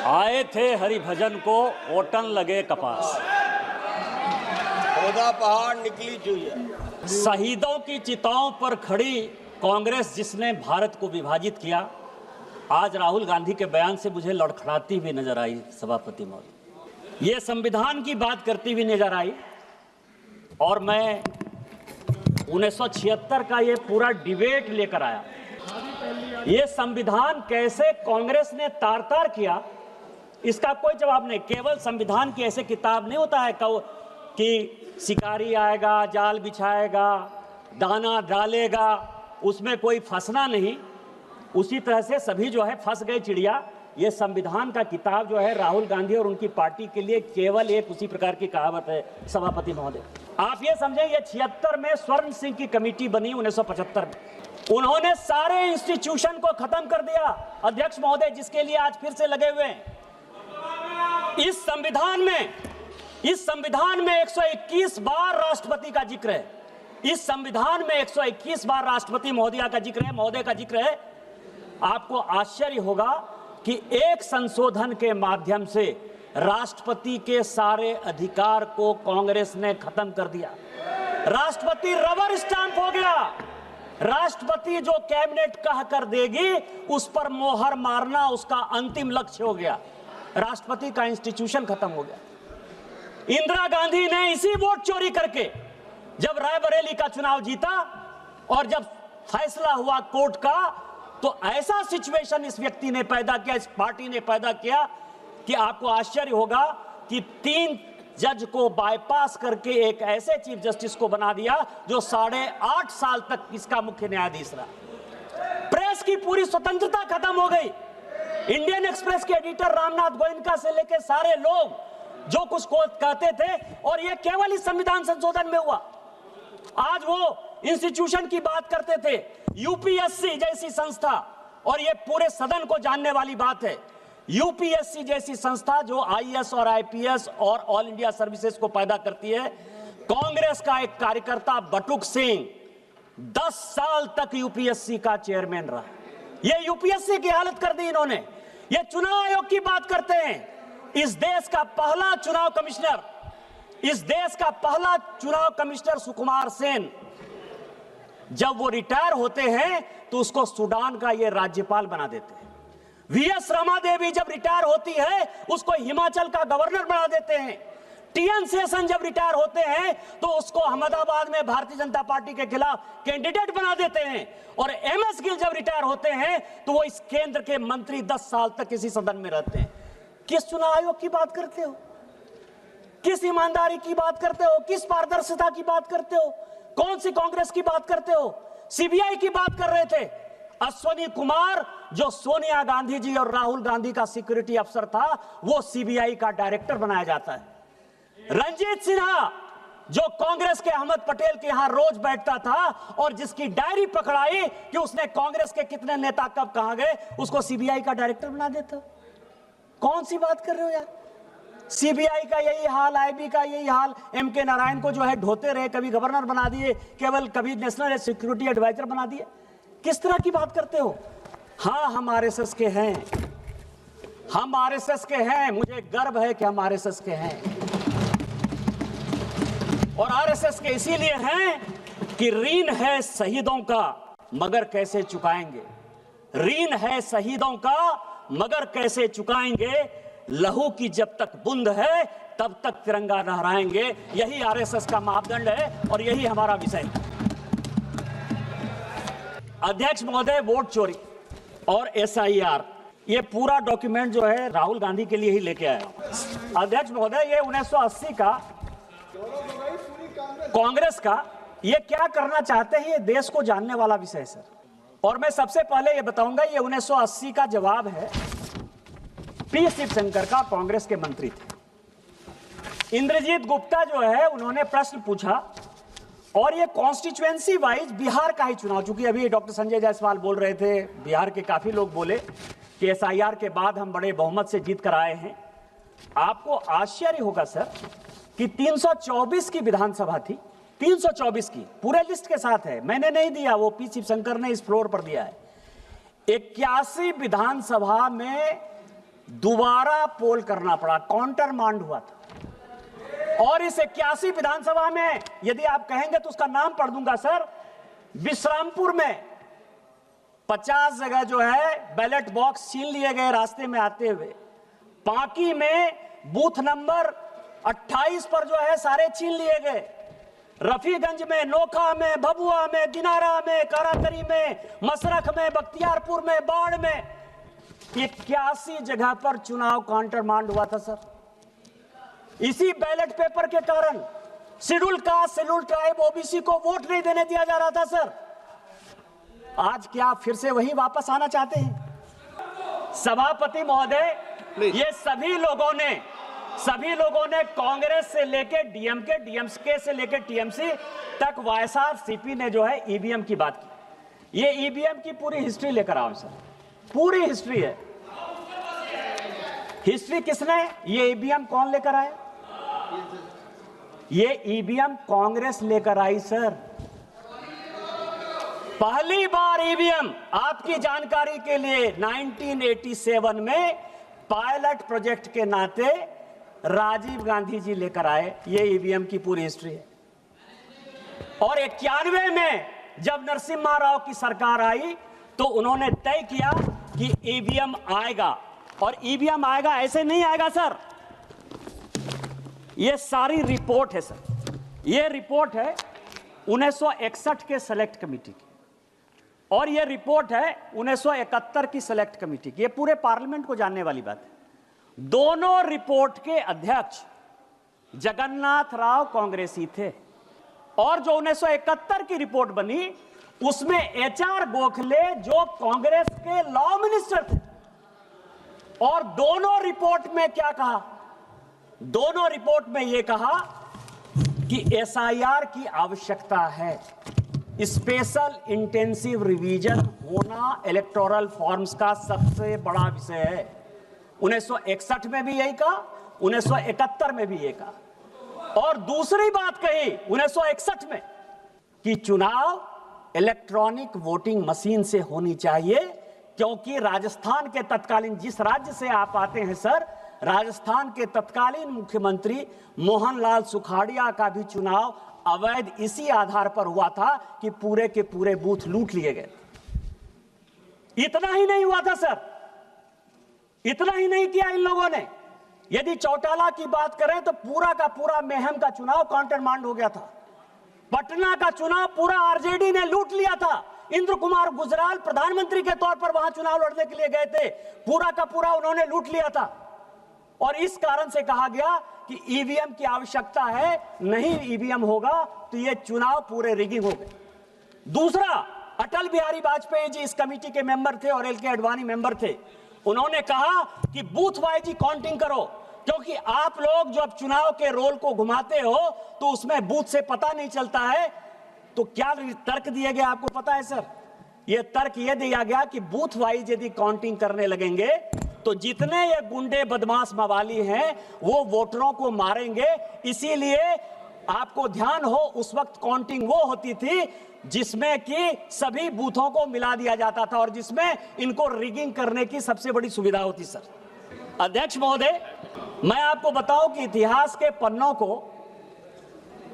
आए थे हरिभजन को ओटन लगे कपास, खोदा पहाड़ निकली चुईया। शहीदों की चिताओं पर खड़ी कांग्रेस जिसने भारत को विभाजित किया, आज राहुल गांधी के बयान से मुझे लड़खड़ाती हुई नजर आई। सभापति महोदय, ये संविधान की बात करती हुई नजर आई और मैं 1976 का ये पूरा डिबेट लेकर आया। ये संविधान कैसे कांग्रेस ने तार-तार किया, इसका कोई जवाब नहीं। केवल संविधान की ऐसे किताब नहीं होता है कि शिकारी आएगा, जाल बिछाएगा, दाना डालेगा, उसमें कोई फंसना नहीं। उसी तरह से सभी जो है फंस गए चिड़िया। ये संविधान का किताब जो है राहुल गांधी और उनकी पार्टी के लिए केवल एक उसी प्रकार की कहावत है। सभापति महोदय, आप ये समझें, ये 76 में स्वर्ण सिंह की कमेटी बनी 1975 में, उन्होंने सारे इंस्टीट्यूशन को खत्म कर दिया। अध्यक्ष महोदय, जिसके लिए आज फिर से लगे हुए हैं। इस संविधान में 121 बार राष्ट्रपति का जिक्र है। इस संविधान में 121 बार राष्ट्रपति महोदय का जिक्र है। आपको आश्चर्य होगा कि एक संशोधन के माध्यम से राष्ट्रपति के सारे अधिकार को कांग्रेस ने खत्म कर दिया। राष्ट्रपति रबर स्टांप हो गया। राष्ट्रपति जो कैबिनेट कह कर देगी उस पर मोहर मारना उसका अंतिम लक्ष्य हो गया। राष्ट्रपति का इंस्टीट्यूशन खत्म हो गया। इंदिरा गांधी ने इसी वोट चोरी करके जब रायबरेली का चुनाव जीता और जब फैसला हुआ कोर्ट का, तो ऐसा सिचुएशन इस व्यक्ति ने पैदा किया, इस पार्टी ने पैदा किया कि आपको आश्चर्य होगा कि 3 जज को बाईपास करके एक ऐसे चीफ जस्टिस को बना दिया जो 8.5 साल तक इसका मुख्य न्यायाधीश रहा। प्रेस की पूरी स्वतंत्रता खत्म हो गई। इंडियन एक्सप्रेस के एडिटर रामनाथ गोयनका से लेकर सारे लोग जो कुछ कहते थे, और यह केवल इस संविधान संशोधन में हुआ। आज वो इंस्टीट्यूशन की बात करते थे, यूपीएससी जैसी संस्था, और ये पूरे सदन को जानने वाली बात है, यूपीएससी जैसी संस्था जो आईएएस और आईपीएस और ऑल इंडिया सर्विसेज को पैदा करती है। कांग्रेस का एक कार्यकर्ता बटुक सिंह 10 साल तक यूपीएससी का चेयरमैन रहा। ये यूपीएससी की हालत कर दी इन्होंने। ये चुनाव आयोग की बात करते हैं। इस देश का पहला चुनाव कमिश्नर सुकुमार सेन, जब वो रिटायर होते हैं तो उसको सूडान का ये राज्यपाल बना देते हैं। वीएस रमा देवी जब रिटायर होती है उसको हिमाचल का गवर्नर बना देते हैं। टीएन शेषन जब रिटायर होते हैं तो उसको अहमदाबाद में भारतीय जनता पार्टी के खिलाफ कैंडिडेट बना देते हैं। और एमएस गिल जब रिटायर होते हैं तो वो इस केंद्र के मंत्री 10 साल तक इसी सदन में रहते हैं। किस चुनाव आयोग की बात करते हो? किस ईमानदारी की बात करते हो? किस पारदर्शिता की बात करते हो? कौन सी कांग्रेस की बात करते हो? सीबीआई की बात कर रहे थे। अश्वनी कुमार जो सोनिया गांधी जी और राहुल गांधी का सिक्योरिटी अफसर था, वो सीबीआई का डायरेक्टर बनाया जाता है। रंजीत सिन्हा जो कांग्रेस के अहमद पटेल के यहां रोज बैठता था और जिसकी डायरी पकड़ाई कि उसने कांग्रेस के कितने नेता कब कहां गए, उसको सीबीआई का डायरेक्टर बना देता। कौन सी बात कर रहे हो यार? सीबीआई का यही हाल, आईबी का यही हाल। एमके नारायण को जो है ढोते रहे, कभी गवर्नर बना दिए, केवल कभी नेशनल सिक्योरिटी एडवाइजर बना दिए। किस तरह की बात करते हो? हाँ, हम आरएसएस के हैं, मुझे गर्व है कि हम आरएसएस के हैं। और आरएसएस के इसीलिए हैं कि ऋण है शहीदों का मगर कैसे चुकाएंगे। ऋण है शहीदों का मगर कैसे चुकाएंगे। लहू की जब तक बूंद है तब तक तिरंगा लहराएंगे। यही आरएसएस का मापदंड है और यही हमारा विषय है। अध्यक्ष महोदय, वोट चोरी और एसआईआर, ये पूरा डॉक्यूमेंट जो है राहुल गांधी के लिए ही लेके आया। अध्यक्ष महोदय, ये 1980 का कांग्रेस का ये क्या करना चाहते हैं, ये देश को जानने वाला विषय है सर। और मैं सबसे पहले ये बताऊंगा, ये 1980 का जवाब है पी शिवशंकर का, कांग्रेस के मंत्री थे। इंद्रजीत गुप्ता जो है उन्होंने प्रश्न पूछा और ये कॉन्स्टिट्यूएंसी वाइज बिहार का ही चुनाव, चूंकि अभी डॉक्टर संजय जायसवाल बोल रहे थे, बिहार के काफी लोग बोले कि एसआईआर के बाद हम बड़े बहुमत से जीत कर आए हैं। आपको आश्चर्य होगा सर कि 324 की विधानसभा थी, 324 की, पूरे लिस्ट के साथ है, मैंने नहीं दिया, वो पी शिवशंकर ने इस फ्लोर पर दिया है। 81 विधानसभा में दोबारा पोल करना पड़ा, काउंटर मांड हुआ था। और इस 81 विधानसभा में यदि आप कहेंगे तो उसका नाम पढ़ दूंगा सर। विश्रामपुर में 50 जगह जो है बैलेट बॉक्स छीन लिए गए रास्ते में आते हुए। पांकी में बूथ नंबर 28 पर जो है सारे छीन लिए गए। रफीगंज में, नोखा में, भभुआ में, दिनारा में, काराकरी में, मसरख में, बख्तियारपुर में, बाढ़ में 81 जगह पर चुनाव काउंटर मांड हुआ था सर। इसी बैलेट पेपर के कारण schedule caste, schedule tribe, OBC को वोट नहीं देने दिया जा रहा था सर। आज क्या फिर से वही वापस आना चाहते हैं? सभापति महोदय, ये सभी लोगों ने कांग्रेस से लेकर डीएमके, डीएमके से लेकर टीएमसी तक वाईएसआरसीपी ने जो है ईवीएम की बात की। ये ईवीएम की पूरी हिस्ट्री लेकर आओ सर, पूरी हिस्ट्री है। हिस्ट्री किसने? ये ईवीएम कौन लेकर आया? ये ईवीएम कांग्रेस लेकर आई सर। पहली बार ईवीएम, आपकी जानकारी के लिए, 1987 में पायलट प्रोजेक्ट के नाते राजीव गांधी जी लेकर आए। ये ईवीएम की पूरी हिस्ट्री है। और 91 में जब नरसिम्हा राव की सरकार आई तो उन्होंने तय किया कि ईवीएम आएगा। और ईवीएम आएगा, ऐसे नहीं आएगा सर। ये सारी रिपोर्ट है सर। ये रिपोर्ट है 1961 के सेलेक्ट कमेटी की, और ये रिपोर्ट है 1971 की सेलेक्ट कमेटी की। ये पूरे पार्लियामेंट को जानने वाली बात है। दोनों रिपोर्ट के अध्यक्ष जगन्नाथ राव कांग्रेसी थे। और जो 1971 की रिपोर्ट बनी उसमें एचआर गोखले जो कांग्रेस के लॉ मिनिस्टर थे। और दोनों रिपोर्ट में क्या कहा? दोनों रिपोर्ट में यह कहा कि एसआईआर की आवश्यकता है। स्पेशल इंटेंसिव रिवीजन होना इलेक्टोरल फॉर्म्स का सबसे बड़ा विषय है। 1961 में भी यही कहा, 1971 में भी यही कहा। और दूसरी बात कही 1961 में कि चुनाव इलेक्ट्रॉनिक वोटिंग मशीन से होनी चाहिए, क्योंकि राजस्थान के तत्कालीन, जिस राज्य से आप आते हैं सर, राजस्थान के तत्कालीन मुख्यमंत्री मोहनलाल सुखाड़िया का भी चुनाव अवैध इसी आधार पर हुआ था कि पूरे के पूरे बूथ लूट लिए गए। इतना ही नहीं हुआ था सर, इतना ही नहीं किया इन लोगों ने। यदि चौटाला की बात करें तो पूरा का पूरा मेहम का चुनाव काउंटर मांड हो गया था। पटना का चुनाव पूरा आरजेडी ने लूट लिया था। इंद्र कुमार गुजराल प्रधानमंत्री के तौर पर वहां चुनाव लड़ने के लिए गए थे, पूरा का पूरा उन्होंने लूट लिया था। और इस कारण से कहा गया कि ईवीएम की आवश्यकता है, नहीं ईवीएम होगा तो ये चुनाव पूरे रिगिंग हो गए। दूसरा, अटल बिहारी वाजपेयी जी इस कमेटी के मेंबर थे और एलके आडवाणी मेंबर थे। उन्होंने कहा कि बूथ वाइज काउंटिंग करो, क्योंकि आप लोग जब चुनाव के रोल को घुमाते हो तो उसमें बूथ से पता नहीं चलता है। तो क्या तर्क दिए गए आपको पता है सर? यह तर्क यह दिया गया कि बूथ वाइज यदि काउंटिंग करने लगेंगे तो जितने ये गुंडे बदमाश मवाली हैं वो वोटरों को मारेंगे। इसीलिए आपको ध्यान हो, उस वक्त काउंटिंग वो होती थी जिसमें कि सभी बूथों को मिला दिया जाता था और जिसमें इनको रिगिंग करने की सबसे बड़ी सुविधा होती। सर अध्यक्ष महोदय, मैं आपको बताऊं कि इतिहास के पन्नों को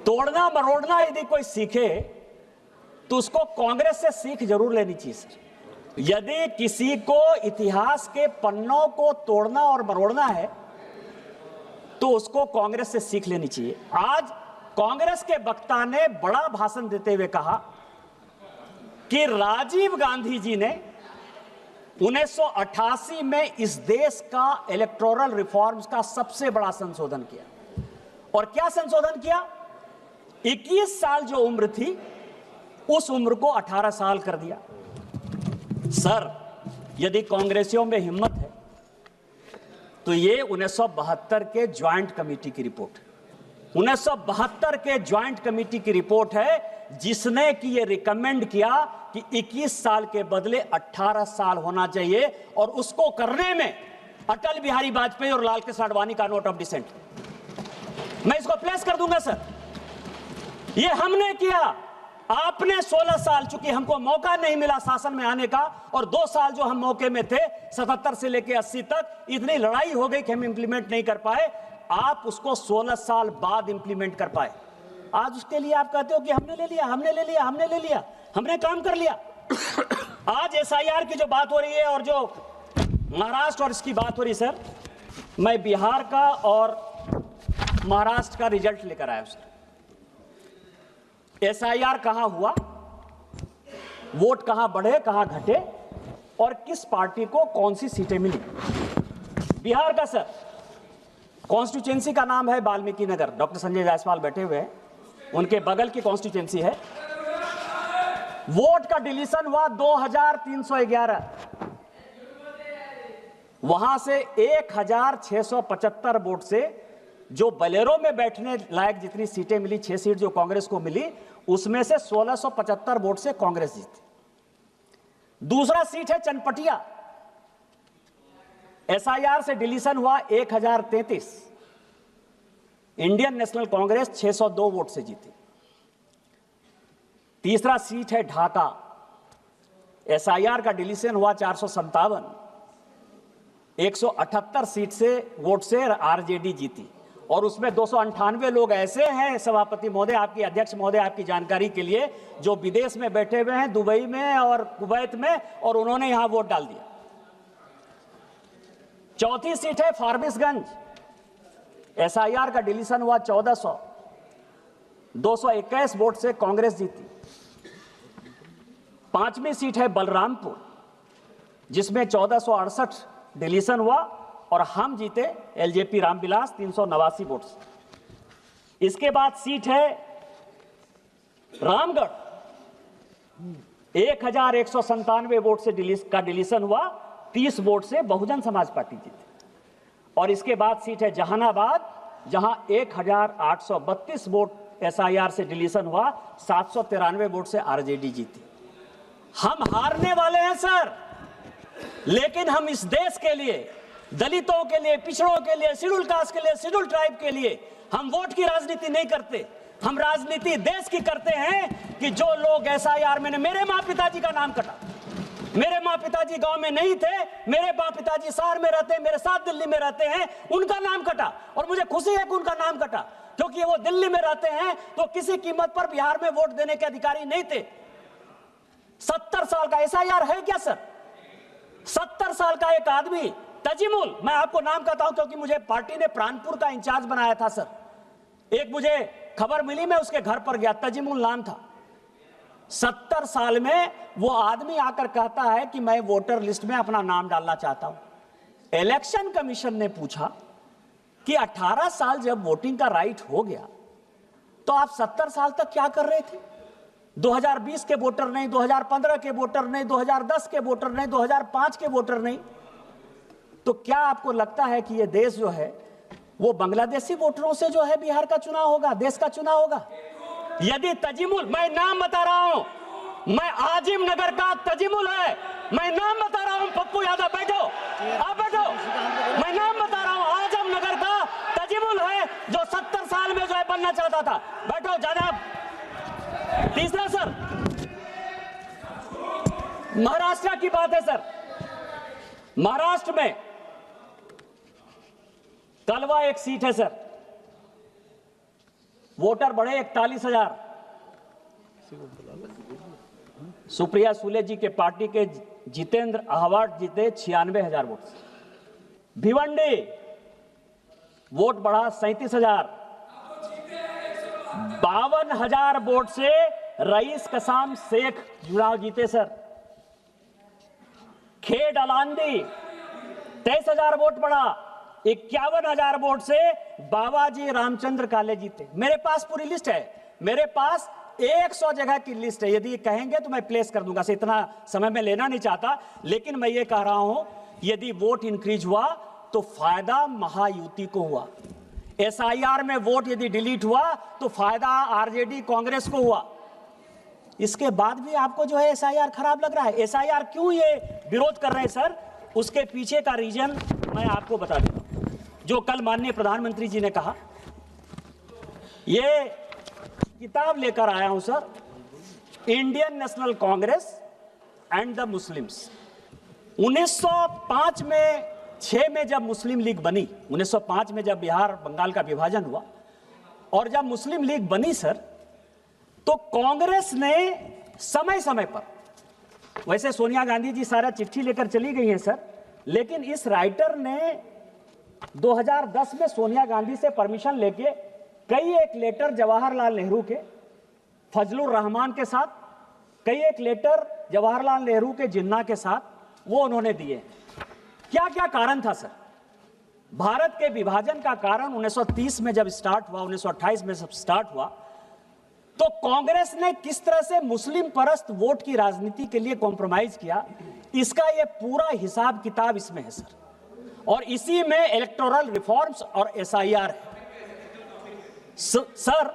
तोड़ना मरोड़ना यदि कोई सीखे तो उसको कांग्रेस से सीख जरूर लेनी चाहिए सर। यदि किसी को इतिहास के पन्नों को तोड़ना और मरोड़ना है तो उसको कांग्रेस से सीख लेनी चाहिए। आज कांग्रेस के वक्ता ने बड़ा भाषण देते हुए कहा कि राजीव गांधी जी ने 1988 में इस देश का इलेक्टोरल रिफॉर्म्स का सबसे बड़ा संशोधन किया। और क्या संशोधन किया? 21 साल जो उम्र थी उस उम्र को 18 साल कर दिया। सर यदि कांग्रेसियों में हिम्मत है तो ये 1972 के ज्वाइंट कमेटी की रिपोर्ट, 1972 के ज्वाइंट कमेटी की रिपोर्ट है जिसने कि ये रिकमेंड किया कि 21 साल के बदले 18 साल होना चाहिए। और उसको करने में अटल बिहारी वाजपेयी और लाल कृष्ण आडवाणी का नोट ऑफ डिसेंट, मैं इसको प्लेस कर दूंगा सर। ये हमने किया आपने 16 साल, चूंकि हमको मौका नहीं मिला शासन में आने का, और 2 साल जो हम मौके में थे 77 से लेकर 80 तक, इतनी लड़ाई हो गई कि हम इंप्लीमेंट नहीं कर पाए। आप उसको 16 साल बाद इंप्लीमेंट कर पाए। आज उसके लिए आप कहते हो कि हमने ले लिया, हमने ले लिया, हमने ले लिया, हमने काम कर लिया। आज एसआईआर की जो बात हो रही है और जो महाराष्ट्र और इसकी बात हो रही, सर मैं बिहार का और महाराष्ट्र का रिजल्ट लेकर आया हूं सर। एसआईआर कहां हुआ, वोट कहां बढ़े, कहां घटे, और किस पार्टी को कौन सी सीटें मिली। बिहार का सर कॉन्स्टिट्यूएंसी का नाम है वाल्मीकि नगर, डॉक्टर संजय जायसवाल बैठे हुए हैं, उनके बगल की कॉन्स्टिट्यूएंसी है। वोट का डिलीशन हुआ 2311, वहां से 1675 वोट से जो बलेरो में बैठने लायक जितनी सीटें मिली, 6 सीट जो कांग्रेस को मिली, उसमें से 1675 वोट से कांग्रेस जीती। दूसरा सीट है चनपटिया, एसआईआर से डिलीशन हुआ 1033, इंडियन नेशनल कांग्रेस 602 वोट से जीती। तीसरा सीट है ढाका, एसआईआर का डिलीशन हुआ 457, 178 सीट से वोट से आरजेडी जीती, और उसमें 298 लोग ऐसे हैं सभापति महोदय, आपकी अध्यक्ष महोदय, आपकी जानकारी के लिए, जो विदेश में बैठे हुए हैं, दुबई में और कुवैत में, और उन्होंने यहां वोट डाल दिया। चौथी सीट है फारबिसगंज, एसआईआर का डिलीशन हुआ 1400, 221 वोट से कांग्रेस जीती। पांचवी सीट है बलरामपुर, जिसमें 1468 डिलीशन हुआ और हम जीते एलजेपी रामविलास 389 वोट से। इसके बाद सीट है रामगढ़, 1197 वोट से डिलीशन हुआ, 30 वोट से बहुजन समाज पार्टी जीती। और इसके बाद सीट है जहानाबाद, जहां 1832 वोट एसआईआर से डिलीशन हुआ, 793 वोट से आरजेडी जीती। हम हारने वाले हैं सर, लेकिन हम इस देश के लिए, दलितों के लिए, पिछड़ों के लिए, शेड्यूल कास्ट के लिए, शेड्यूल ट्राइब के लिए हम वोट की राजनीति नहीं करते। हम राजनीति देश की करते हैं कि जो लोग एसआईआर में, मेरे माँ पिताजी का नाम कटा, मेरे माँ पिताजी गांव में नहीं थे, मेरे माँ पिताजी शहर में रहते हैं, मेरे साथ दिल्ली में रहते हैं, उनका नाम कटा, और मुझे खुशी है कि उनका नाम कटा, क्योंकि वो दिल्ली में रहते हैं तो किसी कीमत पर बिहार में वोट देने के अधिकारी नहीं थे। 70 साल का एसआईआर है क्या सर? 70 साल का एक आदमी तजीमुल, मैं आपको नाम कहता हूं क्योंकि मुझे पार्टी ने प्राणपुर का इंचार्ज बनाया था सर। एक मुझे खबर मिली, मैं उसके घर पर गया, तजीमुल नाम था। 70 साल में वो आदमी आकर कहता है कि मैं वोटर लिस्ट में अपना नाम डालना चाहता हूं। इलेक्शन कमीशन ने पूछा कि 18 साल जब वोटिंग का राइट हो गया तो आप 70 साल तक क्या कर रहे थे? 2020 के वोटर नहीं, 2015 के वोटर नहीं, 2010 के वोटर नहीं, 2005 के वोटर नहीं। तो क्या आपको लगता है कि ये देश जो है वो बांग्लादेशी वोटरों से जो है बिहार का चुनाव होगा, देश का चुनाव होगा? यदि तजीमुल, मैं नाम बता रहा हूं, मैं आजिम नगर का तजीमुल है, मैं नाम बता रहा हूं, पप्पू यादव बैठो, आप बैठो, मैं नाम बता रहा हूं, आजम नगर का तजीमुल है जो 70 साल में जो है बनना चाहता था। बैठो जनाब। तीसरा सर, महाराष्ट्र की बात है सर। महाराष्ट्र में कलवा एक सीट है सर, वोटर बढ़े 41,000। सुप्रिया सुले जी के पार्टी के जितेंद्र आहवाट जीते 96,000 वोट से। भिवंडी वोट बढ़ा 37,000। 52,000 वोट से रईस कसाम शेख चुनाव जीते सर। खेड अलांदी 23,000 वोट बढ़ा, 51,000 वोट से बाबाजी रामचंद्र काले जीते। मेरे पास पूरी लिस्ट है, मेरे पास 100 जगह की लिस्ट है। यदि कहेंगे तो मैं प्लेस कर दूंगा, इतना समय में लेना नहीं चाहता, लेकिन मैं ये कह रहा हूं यदि वोट इंक्रीज हुआ तो फायदा महायुति को हुआ। एसआईआर में वोट यदि डिलीट हुआ तो फायदा आरजेडी कांग्रेस को हुआ। इसके बाद भी आपको जो है एसआईआर खराब लग रहा है। एसआईआर क्यों ये विरोध कर रहे हैं सर, उसके पीछे का रीजन मैं आपको बता देता हूं। जो कल माननीय प्रधानमंत्री जी ने कहा, ये किताब लेकर आया हूं sir, Indian national Congress and the Muslims. 1905 में 6 में जब मुस्लिम लीग बनी, 1905 में जब बिहार बंगाल का विभाजन हुआ और जब मुस्लिम लीग बनी सर, तो कांग्रेस ने समय समय पर, वैसे सोनिया गांधी जी सारा चिट्ठी लेकर चली गई हैं सर, लेकिन इस राइटर ने 2010 में सोनिया गांधी से परमिशन लेके कई एक लेटर जवाहरलाल नेहरू के, फजलुर रहमान के साथ, कई एक लेटर जवाहरलाल नेहरू के जिन्ना के साथ वो उन्होंने दिए। क्या क्या कारण था सर? भारत के विभाजन का कारण 1930 में जब स्टार्ट हुआ, 1928 में जब स्टार्ट हुआ, तो कांग्रेस ने किस तरह से मुस्लिम परस्त वोट की राजनीति के लिए कॉम्प्रोमाइज किया, इसका यह पूरा हिसाब किताब इसमें है सर। और इसी में इलेक्टोरल रिफॉर्म्स और SIR है सर।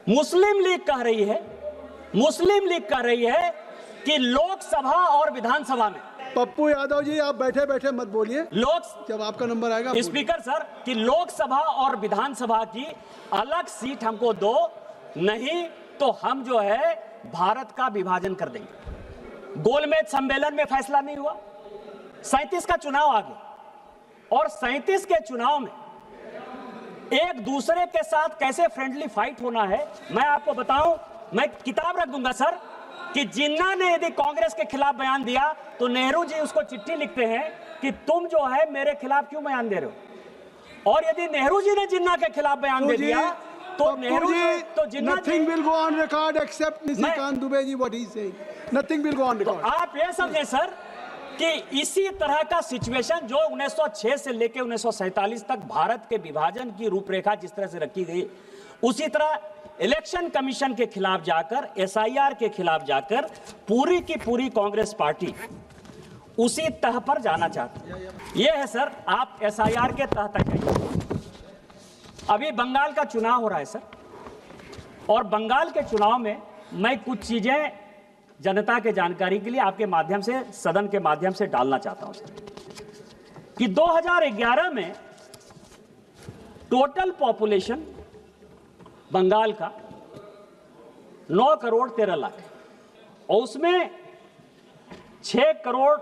मुस्लिम लीग कह रही है कि लोकसभा और विधानसभा में, पप्पू यादव जी आप बैठे बैठे मत बोलिए, जब आपका नंबर आएगा स्पीकर सर, कि लोकसभा और विधानसभा की अलग सीट हमको दो, नहीं तो हम जो है भारत का विभाजन कर देंगे। गोलमेज सम्मेलन में फैसला नहीं हुआ, 37 का चुनाव आ गया और 37 के चुनाव में एक दूसरे के साथ कैसे फ्रेंडली फाइट होना है मैं आपको बताऊं। मैं किताब रख दूंगा सर कि जिन्ना ने यदि कांग्रेस के खिलाफ बयान दिया तो नेहरू जी उसको चिट्ठी लिखते हैं कि तुम जो है मेरे खिलाफ क्यों बयान दे रहे हो, और यदि नेहरू जी ने जिन्ना के खिलाफ बयान दे दिया तो नेहरू जी तो Jinnah nothing will go on record except Nishikant Dubey ji what he saying, nothing will go on record. आप ये समझे सर कि इसी तरह का सिचुएशन जो 1906 से लेकर 1947 तक भारत के विभाजन की रूपरेखा जिस तरह से रखी गई, उसी तरह इलेक्शन कमीशन के खिलाफ जाकर, SIR के खिलाफ जाकर पूरी की पूरी कांग्रेस पार्टी उसी तह पर जाना चाहती है। यह है सर, आप SIR के तह तक आइए। अभी बंगाल का चुनाव हो रहा है सर, और बंगाल के चुनाव में मैं कुछ चीजें जनता के जानकारी के लिए आपके माध्यम से, सदन के माध्यम से डालना चाहता हूं सर, कि 2011 में टोटल पॉपुलेशन बंगाल का 9 करोड़ 13 लाख है, और उसमें 6 करोड़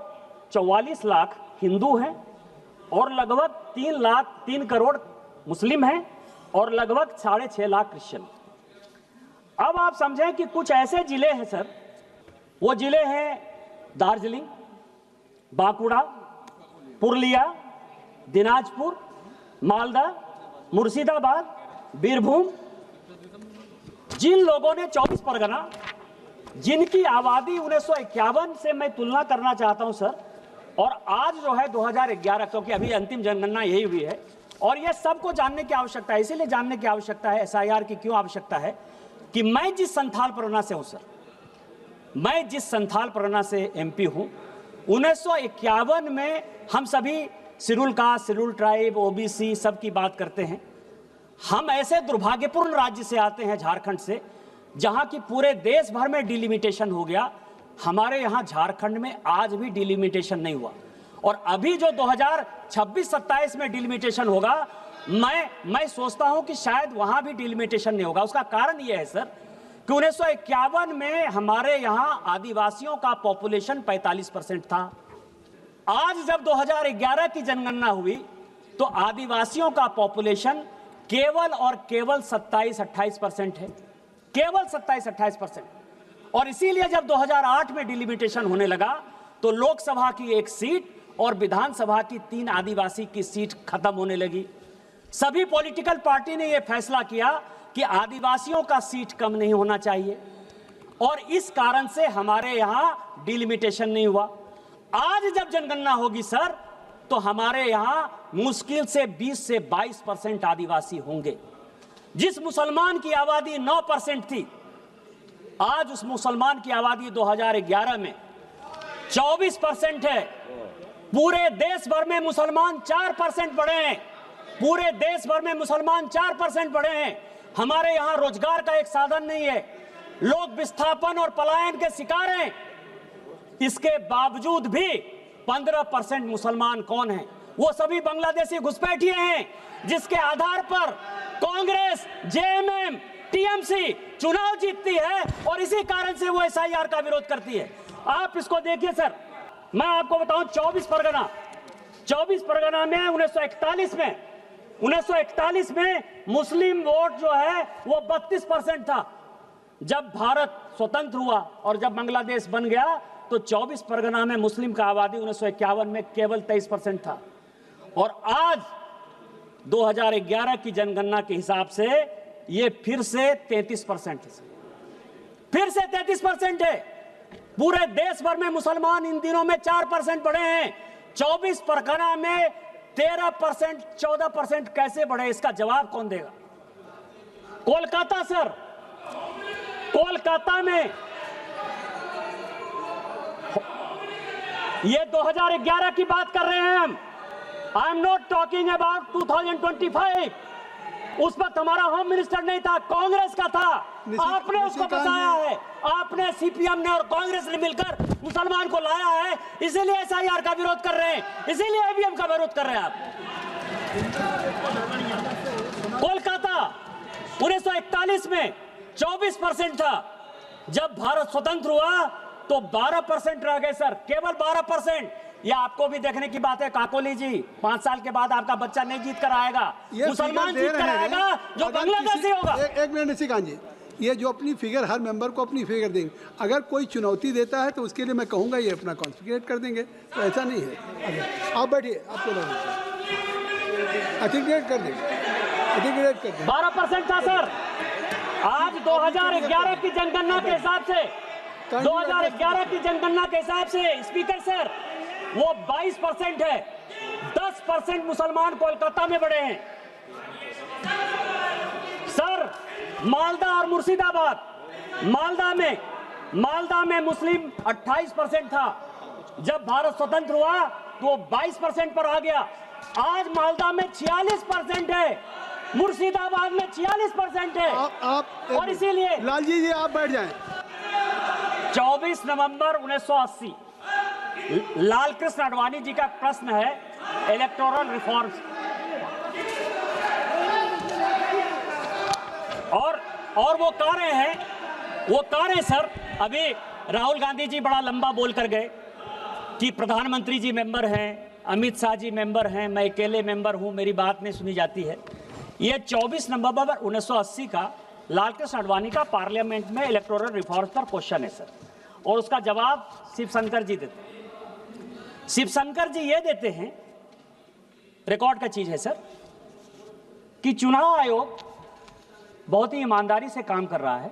44 लाख हिंदू हैं और लगभग 3 करोड़ मुस्लिम हैं और लगभग 6.5 लाख क्रिश्चियन। अब आप समझें कि कुछ ऐसे जिले हैं सर, वो जिले हैं दार्जिलिंग, बांकुड़ा, पुरुलिया, दिनाजपुर, मालदा, मुर्शिदाबाद, बीरभूम, जिन लोगों ने 24 परगना, जिनकी आबादी 1951 से मैं तुलना करना चाहता हूं सर, और आज जो है 2011, क्योंकि अभी अंतिम जनगणना यही हुई है, और यह सबको जानने की आवश्यकता है। इसीलिए जानने की आवश्यकता है SIR की क्यों आवश्यकता है कि मैं जिस संथाल परगना से हूं सर, मैं जिस संथाल परगना से MP हूं, 1951 में हम सभी schedule caste, schedule tribe, OBC सब की बात करते हैं। हम ऐसे दुर्भाग्यपूर्ण राज्य से आते हैं, झारखंड से, जहां की पूरे देश भर में डिलिमिटेशन हो गया, हमारे यहां झारखंड में आज भी डिलिमिटेशन नहीं हुआ। और अभी जो 2026-27 में डिलिमिटेशन होगा, मैं सोचता हूं कि शायद वहां भी डिलिमिटेशन नहीं होगा। उसका कारण यह है सर कि 1951 में हमारे यहां आदिवासियों का पॉपुलेशन 45% था। आज जब 2011 की जनगणना हुई तो आदिवासियों का पॉपुलेशन केवल और केवल 27-28% है, केवल 27-28%। और इसीलिए जब 2008 में डिलिमिटेशन होने लगा तो लोकसभा की 1 सीट और विधानसभा की 3 आदिवासी की सीट खत्म होने लगी। सभी पॉलिटिकल पार्टी ने यह फैसला किया कि आदिवासियों का सीट कम नहीं होना चाहिए, और इस कारण से हमारे यहां डिलिमिटेशन नहीं हुआ। आज जब जनगणना होगी सर, तो हमारे यहां मुश्किल से 20 से 22% आदिवासी होंगे। जिस मुसलमान की आबादी 9% थी, आज उस मुसलमान की आबादी 2011 में 24% है। पूरे देश भर में मुसलमान 4% बढ़े हैं, पूरे देश भर में मुसलमान 4% बढ़े हैं। हमारे यहां रोजगार का एक साधन नहीं है, लोग विस्थापन और पलायन के शिकार हैं। इसके बावजूद भी 15% मुसलमान कौन हैं? वो सभी बांग्लादेशी घुसपैठिए हैं, जिसके आधार पर कांग्रेस, JMM, टीएमसी चुनाव जीतती है और इसी कारण से वो एसआईआर का विरोध करती है। आप इसको देखिए सर, मैं आपको बताऊं 24 परगना में 1941 में मुस्लिम वोट जो है वो 32% था। जब भारत स्वतंत्र हुआ और जब बांग्लादेश बन गया तो 24 परगना में मुस्लिम का आबादी 1951 में केवल 23% था और आज 2011 की जनगणना के हिसाब से ये फिर से 33% है। फिर से 33% है। पूरे देश भर में मुसलमान इन दिनों में 4% बढ़े हैं। 24 परगना में 13%, 14% कैसे बढ़े, इसका जवाब कौन देगा? कोलकाता सर, कोलकाता में ये 2011 की बात कर रहे हैं हम। I am not talking about 2025। उस वक्त हमारा होम मिनिस्टर नहीं था, कांग्रेस का था। आपने उसको बचाया है, आपने सीपीएम ने और कांग्रेस ने मिलकर मुसलमान को लाया है, इसीलिए एसआईआर का विरोध कर रहे हैं, इसीलिए ईवीएम का विरोध कर रहे हैं आप। कोलकाता 1941 में 24% था। जब भारत स्वतंत्र हुआ तो 12% रह गए सर, केवल 12%। ये आपको भी देखने की बात है काकोली जी, 5 साल के बाद आपका बच्चा नहीं जीत कर आएगा, मुसलमान जीत कर आएगा जो बांग्लादेशी होगा। एक मिनट निशिकांत जी, ये जो अपनी फिगर, हर मेंबर को अपनी फिगर देंगे, अगर कोई चुनौती देता है तो उसके लिए मैं कहूंगा ये अपना कॉन्फिगरेट कर देंगे, तो ऐसा नहीं है। आप बैठिए, आपको आर्टिकुलेट कर देंगे, आर्टिकुलेट कर देंगे। 12% था सर। आज 2011 की जनगणना के हिसाब से, 2011 की जनगणना के हिसाब से स्पीकर सर वो 22% है। 10% मुसलमान कोलकाता में बढ़े हैं सर। मालदा और मुर्शिदाबाद, मालदा में मुस्लिम 28% था। जब भारत स्वतंत्र हुआ तो 22% पर आ गया। आज मालदा में 46% है, मुर्शिदाबाद में 46% है। आप और इसीलिए लालजी जी आप बैठ जाएं। 24 नवंबर 1980 लाल कृष्ण आडवाणी जी का प्रश्न है इलेक्टोरल रिफॉर्म्स, और वो कह रहे हैं सर, अभी राहुल गांधी जी बड़ा लंबा बोल कर गए कि प्रधानमंत्री जी मेंबर हैं, अमित शाह जी मेंबर हैं, मैं अकेले मेंबर हूं, मेरी बात नहीं सुनी जाती है। ये 24 नवंबर 1980 का लाल कृष्ण आडवाणी का पार्लियामेंट में इलेक्टोरल रिफॉर्म्स पर क्वेश्चन है सर, और उसका जवाब शिवशंकर जी देते हैं। शिवशंकर जी ये देते हैं, रिकॉर्ड का चीज है सर, कि चुनाव आयोग बहुत ही ईमानदारी से काम कर रहा है,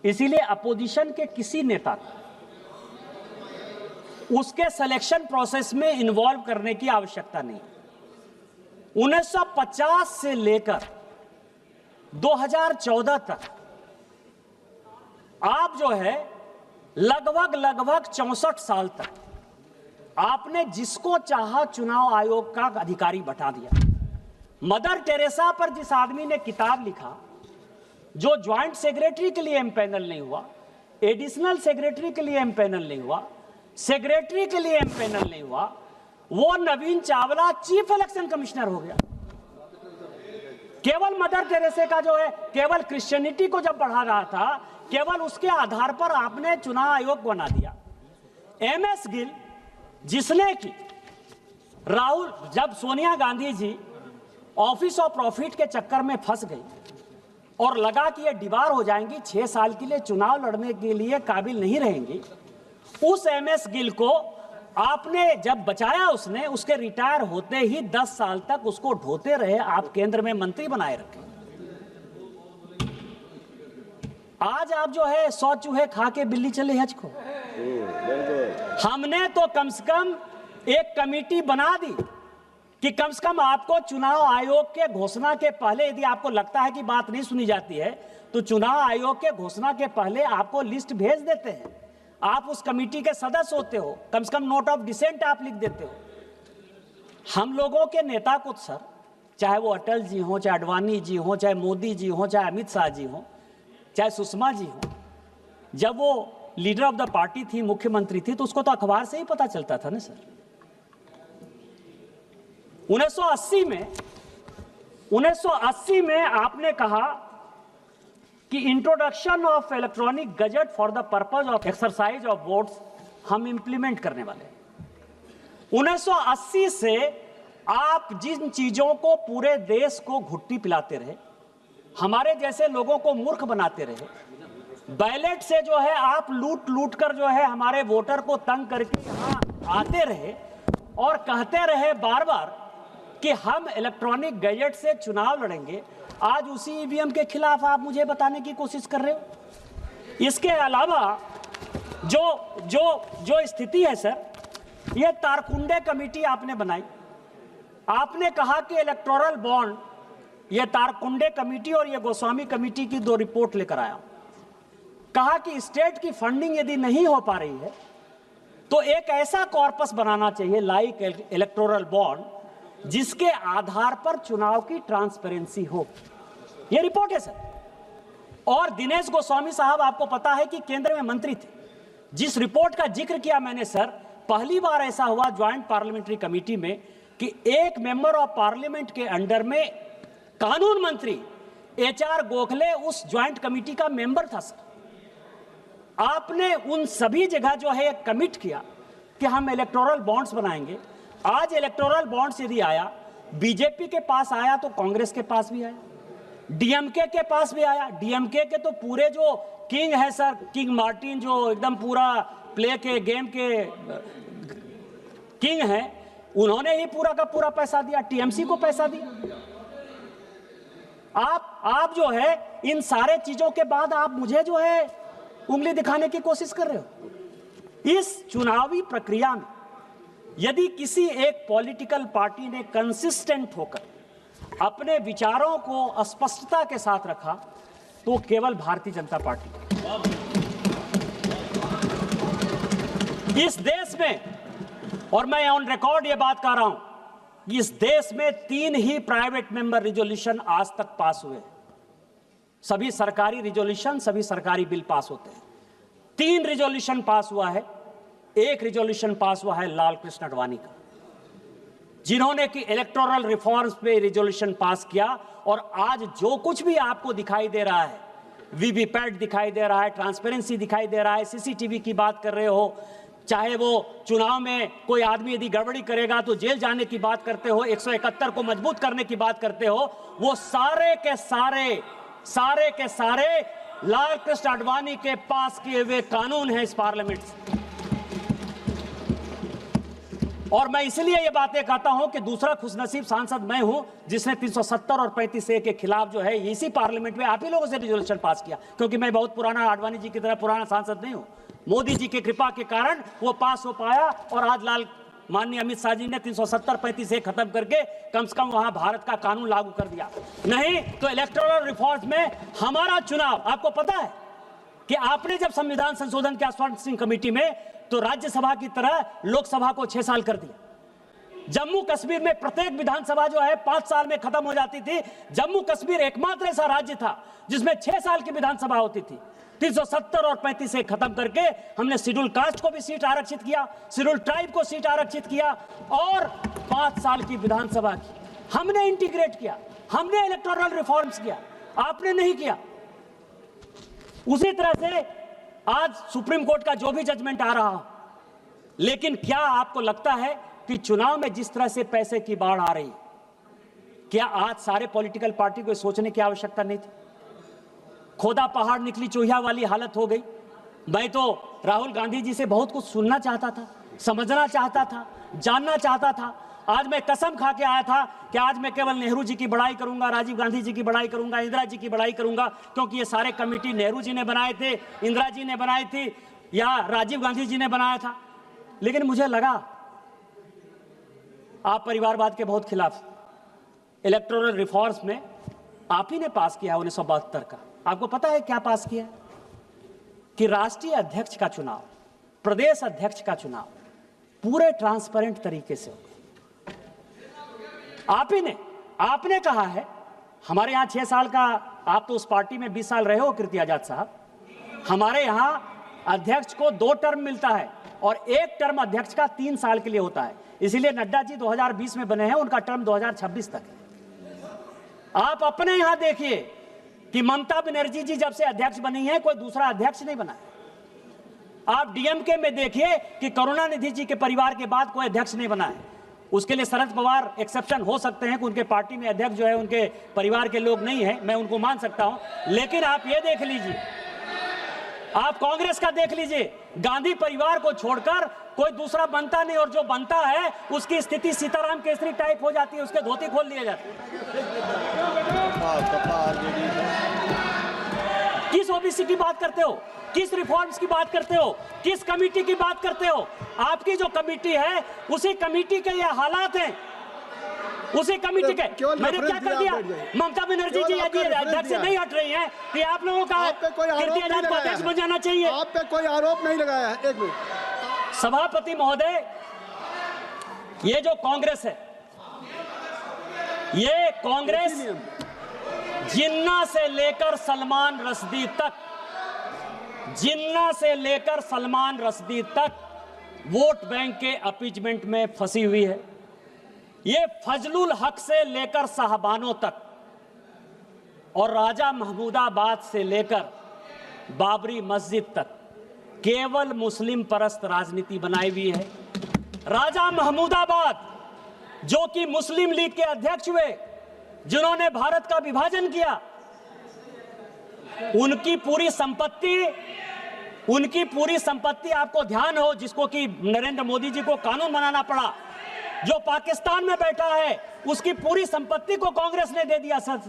इसीलिए अपोजिशन के किसी नेता को उसके सिलेक्शन प्रोसेस में इन्वॉल्व करने की आवश्यकता नहीं। 1950 से लेकर 2014 तक आप जो है लगभग 64 साल तक आपने जिसको चाहा चुनाव आयोग का अधिकारी बैठा दिया। मदर टेरेसा पर जिस आदमी ने किताब लिखा, जो ज्वाइंट सेक्रेटरी के लिए एमपैनल नहीं हुआ, एडिशनल सेक्रेटरी के लिए एमपैनल नहीं हुआ, सेक्रेटरी के लिए एमपैनल नहीं हुआ, वो नवीन चावला चीफ इलेक्शन कमिश्नर हो गया। केवल मदर टेरेसा का जो है, केवल क्रिश्चियनिटी को जब बढ़ा रहा था, केवल उसके आधार पर आपने चुनाव आयोग बना दिया। एमएस गिल, जिसने की राहुल, जब Sonia Gandhi ji office of profit के चक्कर में फंस गई और लगा कि ये दीवार हो जाएंगी, 6 साल के लिए चुनाव लड़ने के लिए काबिल नहीं रहेंगी, उस एमएस गिल को आपने जब बचाया, उसने उसके रिटायर होते ही 10 साल तक उसको ढोते रहे, आप केंद्र में मंत्री बनाए रखे। आज आप जो है 100 चूहे खा के बिल्ली चले हज को। हमने तो कम से कम एक कमेटी बना दी कि कम से कम आपको चुनाव आयोग के घोषणा के पहले, यदि आपको लगता है कि बात नहीं सुनी जाती है, तो चुनाव आयोग के घोषणा के पहले आपको लिस्ट भेज देते हैं। आप उस कमेटी के सदस्य होते हो, कम से कम नोट ऑफ डिसेंट आप लिख देते हो। हम लोगों के नेता को सर, चाहे वो अटल जी हो, चाहे आडवाणी जी हो, चाहे मोदी जी हो, चाहे अमित शाह जी हो, चाहे सुषमा जी हो, जब वो लीडर ऑफ द पार्टी थी, मुख्यमंत्री थी, तो उसको तो अखबार से ही पता चलता था ना सर। 1980 में आपने कहा कि introduction of electronic gadget for the purpose of exercise of votes हम इंप्लीमेंट करने वाले हैं। 1980 से आप जिन चीजों को पूरे देश को घुट्टी पिलाते रहे, हमारे जैसे लोगों को मूर्ख बनाते रहे, बैलेट से जो है आप लूट लूट कर जो है हमारे वोटर को तंग करके यहां आते रहे और कहते रहे बार बार कि हम इलेक्ट्रॉनिक गैजेट से चुनाव लड़ेंगे, आज उसी ईवीएम के खिलाफ आप मुझे बताने की कोशिश कर रहे हो। इसके अलावा जो जो जो स्थिति है सर, ये तारकुंडे कमेटी आपने बनाई, आपने कहा कि इलेक्टोरल बॉन्ड, ये तारकुंडे कमेटी और ये गोस्वामी कमेटी की 2 रिपोर्ट लेकर आया, कहा कि स्टेट की फंडिंग यदि नहीं हो पा रही है तो एक ऐसा कॉर्पस बनाना चाहिए लाइक इलेक्टोरल बॉन्ड जिसके आधार पर चुनाव की ट्रांसपेरेंसी हो। यह रिपोर्ट है सर। और दिनेश गोस्वामी साहब, आपको पता है कि केंद्र में मंत्री थे। जिस रिपोर्ट का जिक्र किया मैंने सर, पहली बार ऐसा हुआ ज्वाइंट पार्लियामेंट्री कमेटी में कि एक मेंबर ऑफ पार्लियामेंट के अंडर में कानून मंत्री HR गोखले उस ज्वाइंट कमेटी का मेंबर था सर। आपने उन सभी जगह जो है कमिट किया कि हम इलेक्टोरल बॉन्ड्स बनाएंगे। आज इलेक्टोरल बॉन्ड्स यदि आया, बीजेपी के पास आया तो कांग्रेस के पास भी आया, डीएमके के पास भी आया। डीएमके के तो पूरे जो किंग है सर, किंग मार्टिन, जो एकदम पूरा प्ले के गेम के किंग है, उन्होंने ही पूरा का पूरा पैसा दिया, टीएमसी को पैसा दिया। आप जो है इन सारे चीजों के बाद आप मुझे जो है उंगली दिखाने की कोशिश कर रहे हो। इस चुनावी प्रक्रिया में यदि किसी एक पॉलिटिकल पार्टी ने कंसिस्टेंट होकर अपने विचारों को स्पष्टता के साथ रखा तो केवल भारतीय जनता पार्टी। इस देश में, और मैं ऑन रिकॉर्ड ये बात कह रहा हूं, इस देश में 3 ही प्राइवेट मेंबर रिजोल्यूशन आज तक पास हुए। सभी सरकारी रिजोल्यूशन, सभी सरकारी बिल पास होते हैं। 3 रिजोल्यूशन पास हुआ है। एक रिजोल्यूशन पास हुआ है लाल कृष्ण आडवाणी का, जिन्होंने कि इलेक्टोरल रिफॉर्म्स पे रिजोल्यूशन पास किया। और आज जो कुछ भी आपको दिखाई दे रहा है, वीवीपैट दिखाई दे रहा है, ट्रांसपेरेंसी दिखाई दे रहा है, सीसीटीवी की बात कर रहे हो, चाहे वो चुनाव में कोई आदमी यदि गड़बड़ी करेगा तो जेल जाने की बात करते हो, 171 को मजबूत करने की बात करते हो, वो सारे के सारे लाल कृष्ण आडवाणी के पास किए हुए कानून हैं इस पार्लियामेंट से। और मैं इसलिए ये बातें कहता हूं कि दूसरा खुशनसीब सांसद मैं हूं जिसने 370 और 35A के खिलाफ जो है इसी पार्लियामेंट में आप ही लोगों से रिजोल्यूशन पास किया, क्योंकि मैं बहुत पुराना आडवाणी जी की तरह पुराना सांसद नहीं हूं। मोदी जी की कृपा के कारण वो पास हो पाया और आज माननीय अमित शाह जी ने 370-35A खत्म करके कम से कम वहां भारत का कानून लागू कर दिया। नहीं तो इलेक्टोरल रिफॉर्म्स में हमारा चुनाव, आपको पता है कि आपने जब संविधान संशोधन किया स्वास्थ्य कमेटी में, तो राज्यसभा की तरह लोकसभा को 6 साल कर दिया। जम्मू कश्मीर में प्रत्येक विधानसभा जो है 5 साल में खत्म हो जाती थी। जम्मू कश्मीर एकमात्र ऐसा राज्य था जिसमें 6 साल की विधानसभा होती थी। 370 और 35A खत्म करके हमने शेड्यूल कास्ट को भी सीट आरक्षित किया, शेड्यूल ट्राइब को सीट आरक्षित किया और 5 साल की विधानसभा की हमने इंटीग्रेट किया। हमने इलेक्टोरल रिफॉर्म्स किया, आपने नहीं किया। उसी तरह से आज सुप्रीम कोर्ट का जो भी जजमेंट आ रहा हो, लेकिन क्या आपको लगता है कि चुनाव में जिस तरह से पैसे की बाढ़ आ रही, क्या आज सारे पॉलिटिकल पार्टी को सोचने की आवश्यकता नहीं थी? खोदा पहाड़ निकली चूहिया वाली हालत हो गई। मैं तो राहुल गांधी जी से बहुत कुछ सुनना चाहता था, समझना चाहता था, जानना चाहता था। आज मैं कसम खा के आया था कि आज मैं केवल नेहरू जी की बड़ाई करूंगा, राजीव गांधी जी की बड़ाई करूंगा, इंदिरा जी की बड़ाई करूंगा, क्योंकि ये सारे कमेटी नेहरू जी ने बनाए थे, इंदिरा जी ने बनाई थी या राजीव गांधी जी ने बनाया था। लेकिन मुझे लगा आप परिवारवाद के बहुत खिलाफ। इलेक्टोरल रिफॉर्म्स में आप ही ने पास किया 1972 का। आपको पता है क्या पास किया? कि राष्ट्रीय अध्यक्ष का चुनाव, प्रदेश अध्यक्ष का चुनाव पूरे ट्रांसपेरेंट तरीके से होगा। आप ही ने, आपने कहा है, हमारे यहां 6 साल का, आप तो उस पार्टी में 20 साल रहे हो कीर्ति आजाद साहब, हमारे यहां अध्यक्ष को 2 टर्म मिलता है और 1 टर्म अध्यक्ष का 3 साल के लिए होता है। इसीलिए नड्डा जी 2020 में बने हैं, उनका टर्म 2026 तक है। आप अपने यहां देखिए कि ममता बनर्जी जी जब से अध्यक्ष बनी है कोई दूसरा अध्यक्ष नहीं बना है। आप डीएमके में देखिए कि करुणानिधि जी के परिवार के बाद कोई अध्यक्ष नहीं बना है। उसके लिए शरद पवार एक्सेप्शन हो सकते हैं कि उनके पार्टी में अध्यक्ष जो है उनके परिवार के लोग नहीं है, मैं उनको मान सकता हूं। लेकिन आप ये देख लीजिए, आप कांग्रेस का देख लीजिए, गांधी परिवार को छोड़कर कोई दूसरा बनता नहीं, और जो बनता है उसकी स्थिति सीताराम केसरी टाइप हो जाती है, उसके धोती खोल दिए जाते हैं। किस ओबीसी की बात करते हो, किस रिफॉर्म्स की बात करते हो, किस कमेटी की बात करते हो? आपकी जो कमेटी है उसी कमेटी के ये हालात हैं, उसी कमिटी के। मैंने क्या कर दिया? ममता बनर्जी जी यदि अध्यक्ष से नहीं हट रही हैं कि आप लोगों का कीर्ति आजाद को अध्यक्ष बन जाना चाहिए। आप पे कोई आरोप नहीं लगाया है। एक मिनट सभापति महोदय, ये जो कांग्रेस है, ये कांग्रेस जिन्ना से लेकर सलमान रश्दी तक, जिन्ना से लेकर सलमान रश्दी तक वोट बैंक के अपीजमेंट में फंसी हुई है। ये फजलुल हक से लेकर साहबानों तक और राजा महमूदाबाद से लेकर बाबरी मस्जिद तक केवल मुस्लिम परस्त राजनीति बनाई हुई है। राजा महमूदाबाद जो कि मुस्लिम लीग के अध्यक्ष हुए, जिन्होंने भारत का विभाजन किया, उनकी पूरी संपत्ति आपको ध्यान हो, जिसको कि नरेंद्र मोदी जी को कानून बनाना पड़ा, जो पाकिस्तान में बैठा है, उसकी पूरी संपत्ति को कांग्रेस ने दे दिया। सर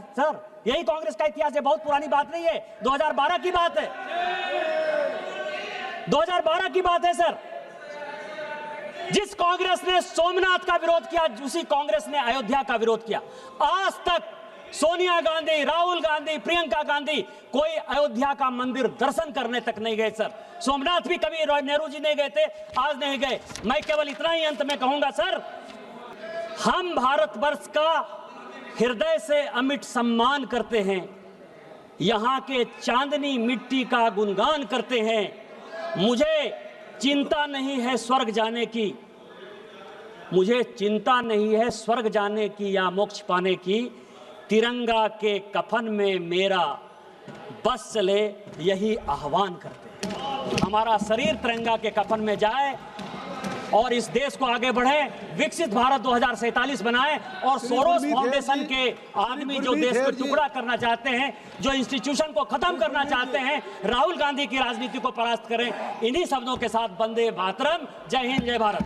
यही कांग्रेस का इतिहास है, बहुत पुरानी बात नहीं है, 2012 की बात है, 2012 की बात है सर। जिस कांग्रेस ने सोमनाथ का विरोध किया, उसी कांग्रेस ने अयोध्या का विरोध किया। आज तक सोनिया गांधी, राहुल गांधी, प्रियंका गांधी कोई अयोध्या का मंदिर दर्शन करने तक नहीं गए सर। सोमनाथ भी कभी नेहरू जी नहीं गए थे, आज नहीं गए। मैं केवल इतना ही अंत में कहूंगा सर, हम भारतवर्ष का हृदय से अमिट सम्मान करते हैं, यहां के चांदनी मिट्टी का गुणगान करते हैं। मुझे चिंता नहीं है स्वर्ग जाने की, मुझे चिंता नहीं है स्वर्ग जाने की या मोक्ष पाने की, तिरंगा के कफन में मेरा बस चले, यही आह्वान करते हैं। हमारा शरीर तिरंगा के कफन में जाए और इस देश को आगे बढ़े, विकसित भारत 2047 बनाए, और सोरोस फाउंडेशन के आदमी जो देश को टुकड़ा करना चाहते हैं, जो इंस्टीट्यूशन को खत्म करना चाहते हैं, राहुल गांधी की राजनीति को परास्त करें। इन्हीं शब्दों के साथ वंदे मातरम। जय हिंद, जय भारत।